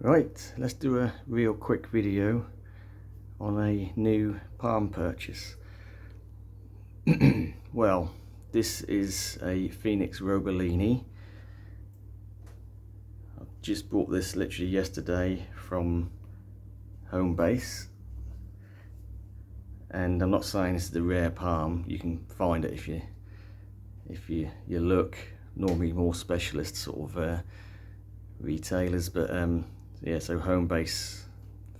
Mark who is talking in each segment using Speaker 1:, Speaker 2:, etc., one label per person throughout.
Speaker 1: Right, let's do a real quick video on a new palm purchase. Well, this is a Phoenix roabelenii. I just bought this literally yesterday from Homebase, and I'm not saying this is the rare palm. You can find it if you look. Normally more specialist sort of retailers, but yeah, so Homebase,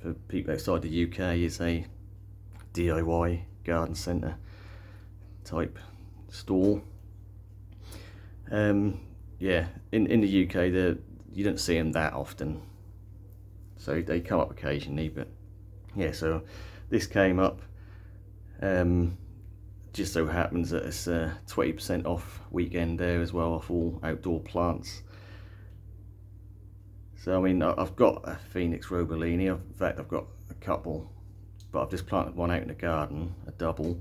Speaker 1: for people outside the UK, is a DIY garden centre type store. Yeah, in the UK you don't see them that often, so they come up occasionally, but yeah, so this came up. Just so happens that it's 20% off weekend there as well, off all outdoor plants. So I mean, I've got a Phoenix roabelenii. In fact, I've got a couple, but I've just planted one out in the garden, a double,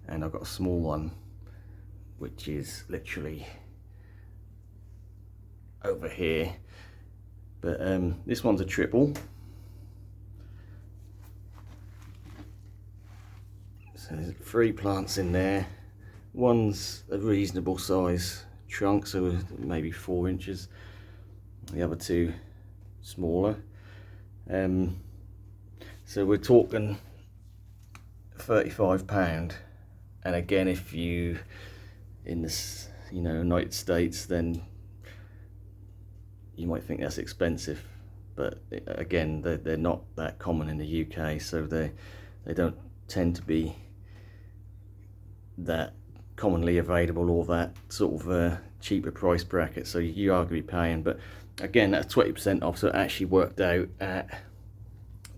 Speaker 1: and I've got a small one which is literally over here. But this one's a triple. So there's 3 plants in there. One's a reasonable size trunk, so maybe 4 inches. The other 2 smaller. So we're talking £35. And again, if you in this, United States, then you might think that's expensive. But again, they're not that common in the UK, so they don't tend to be that commonly available, or that sort of cheaper price bracket, so you are going to be paying. But again, that's 20% off, so it actually worked out at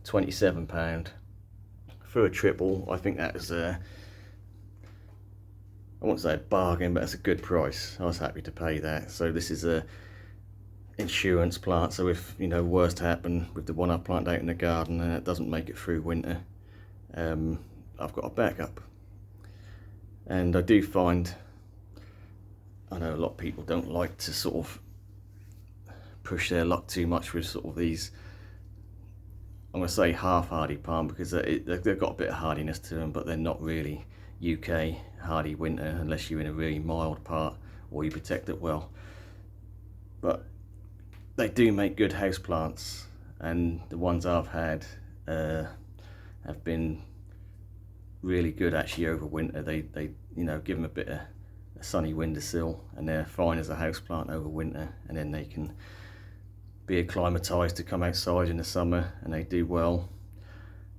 Speaker 1: £27 for a triple. I think that was I won't say a bargain, but that's a good price. I was happy to pay that. So this is a insurance plant, so if worst happen with the one I planted out in the garden and it doesn't make it through winter, I've got a backup. And I do find, I know a lot of people don't like to sort of push their luck too much with sort of these, I'm going to say half hardy palm, because they've got a bit of hardiness to them, but they're not really UK hardy winter unless you're in a really mild part or you protect it well. But they do make good house plants, and the ones I've had have been really good actually over winter. They give them a bit of a sunny windowsill, and they're fine as a house plant over winter, and then they can be acclimatized to come outside in the summer, and they do well.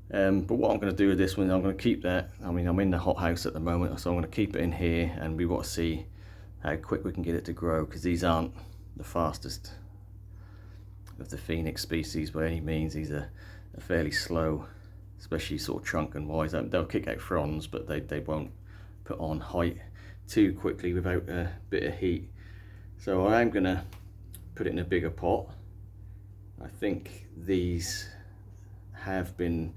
Speaker 1: But what I'm going to do with this one, I'm going to keep that. I mean, I'm in the hothouse at the moment, so I'm going to keep it in here, and we want to see how quick we can get it to grow, because these aren't the fastest of the Phoenix species by any means. These are fairly slow, especially sort of trunk and wise. They'll kick out fronds, but they won't put on height too quickly without a bit of heat. So I am going to put it in a bigger pot. I think these have been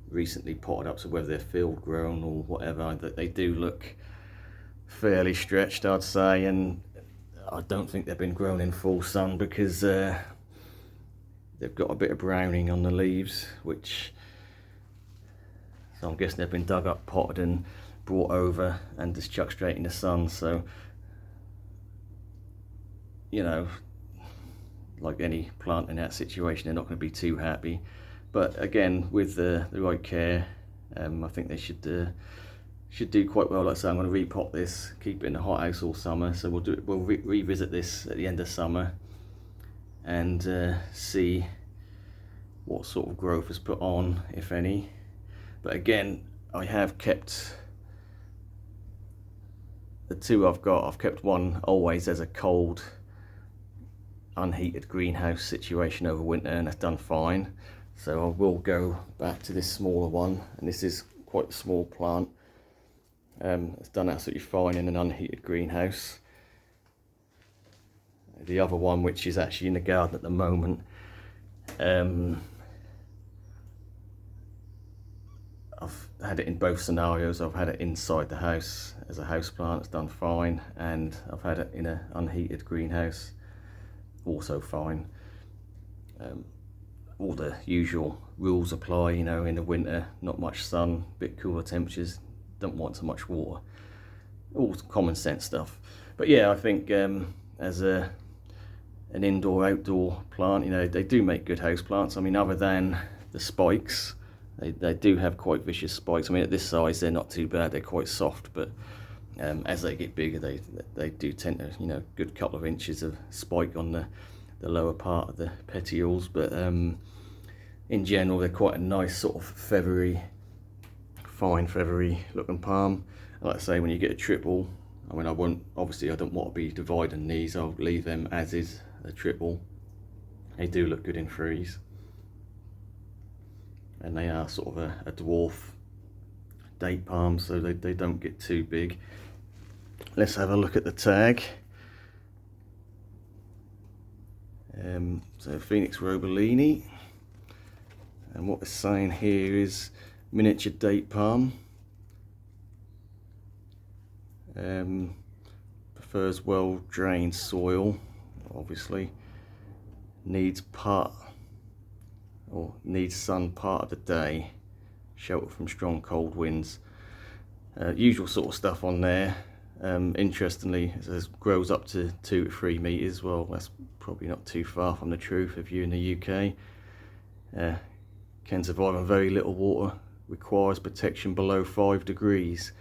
Speaker 1: recently potted up, so whether they're field grown or whatever, they do look fairly stretched, I'd say, and I don't think they've been grown in full sun, because they've got a bit of browning on the leaves, so I'm guessing they've been dug up, potted and brought over and just chucked straight in the sun. So like any plant in that situation, they're not going to be too happy. But again, with the right care, I think they should do quite well. Like I say, I'm going to repot this, keep it in the hothouse all summer. So we'll revisit this at the end of summer and see what sort of growth is put on, if any. But again, I have kept the 2 I've got. I've kept one always as a cold, unheated greenhouse situation over winter, and that's done fine. So I will go back to this smaller one, and this is quite a small plant. It's done absolutely fine in an unheated greenhouse. The other one, which is actually in the garden at the moment, I've had it in both scenarios. I've had it inside the house as a house plant, it's done fine, and I've had it in an unheated greenhouse, also fine. all the usual rules apply, you know, in the winter, not much sun, bit cooler temperatures, don't want so much water, all common sense stuff. But yeah, I think as an indoor outdoor plant, you know, they do make good house plants. I mean, other than the spikes, they do have quite vicious spikes. I mean, at this size they're not too bad, they're quite soft, but as they get bigger they do tend to, you know, good couple of inches of spike on the lower part of the petioles. But in general they're quite a nice sort of feathery, fine feathery looking palm. Like I say, when you get a triple, I mean, I don't want to be dividing these, I'll leave them as is a triple. They do look good in threes, and they are sort of a dwarf date palm, so they don't get too big. Let's have a look at the tag. So Phoenix roabelenii, and what it's saying here is miniature date palm. Prefers well drained soil, obviously. Needs sun part of the day, shelter from strong cold winds. Usual sort of stuff on there. Interestingly, it says grows up to 2 to 3 meters. Well, that's probably not too far from the truth if you're in the UK. Can survive on very little water, requires protection below 5 degrees.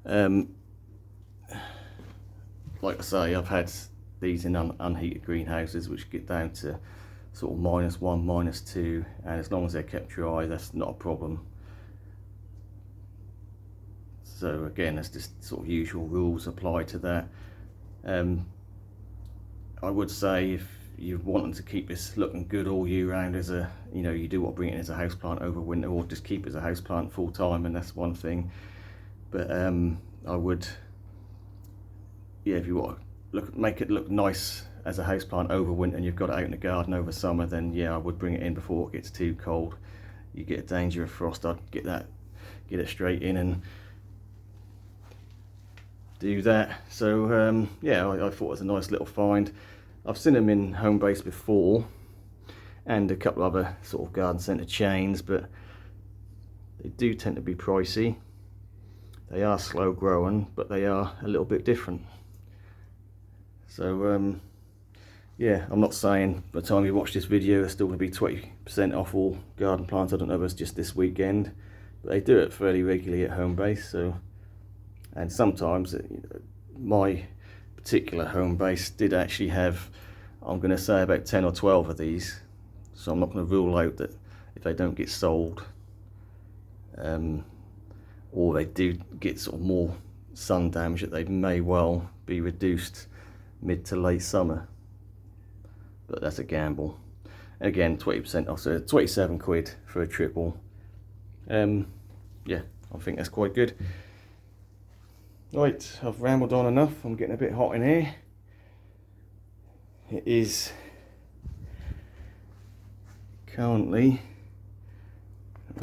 Speaker 1: Like I say, I've had these in unheated greenhouses which get down to sort of -1, -2, and as long as they're kept dry, that's not a problem. So again, that's just sort of usual rules apply to that. I would say if you're wanting to keep this looking good all year round, as a, you know, you do want to bring it in as a houseplant over winter, or just keep it as a houseplant full time, and that's one thing. But I would, yeah, if you want to make it look nice as a houseplant over winter and you've got it out in the garden over summer, then yeah, I would bring it in before it gets too cold. You get a danger of frost, I'd get it straight in and do that. So yeah, I thought it was a nice little find. I've seen them in Homebase before and a couple of other sort of garden centre chains, but they do tend to be pricey. They are slow growing, but they are a little bit different. So yeah, I'm not saying by the time you watch this video there's still going to be 20% off all garden plants. I don't know if it's just this weekend, but they do it fairly regularly at Homebase. So, and sometimes my particular Homebase did actually have, I'm going to say, about 10 or 12 of these. So I'm not going to rule out that if they don't get sold, or they do get sort of more sun damage, that they may well be reduced mid to late summer. But that's a gamble. Again, 20% off, so 27 quid for a triple. Yeah, I think that's quite good. Right, I've rambled on enough. I'm getting a bit hot in here. It is currently,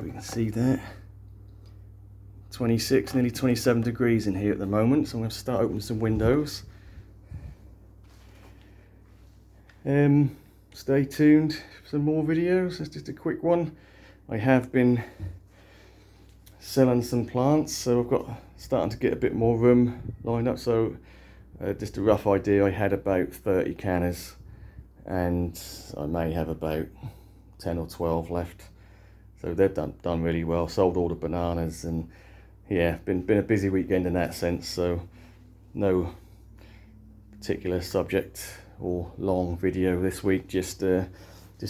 Speaker 1: we can see that, 26, nearly 27 degrees in here at the moment, so I'm going to start opening some windows. Stay tuned for some more videos. That's just a quick one. I have been selling some plants, so I've got starting to get a bit more room lined up. So just a rough idea, I had about 30 canners and I may have about 10 or 12 left. So they've done really well. Sold all the bananas, and yeah, been a busy weekend in that sense. So no particular subject or long video this week, just a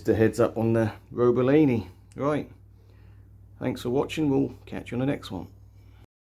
Speaker 1: heads up on the roabelenii. Right, thanks for watching, we'll catch you on the next one.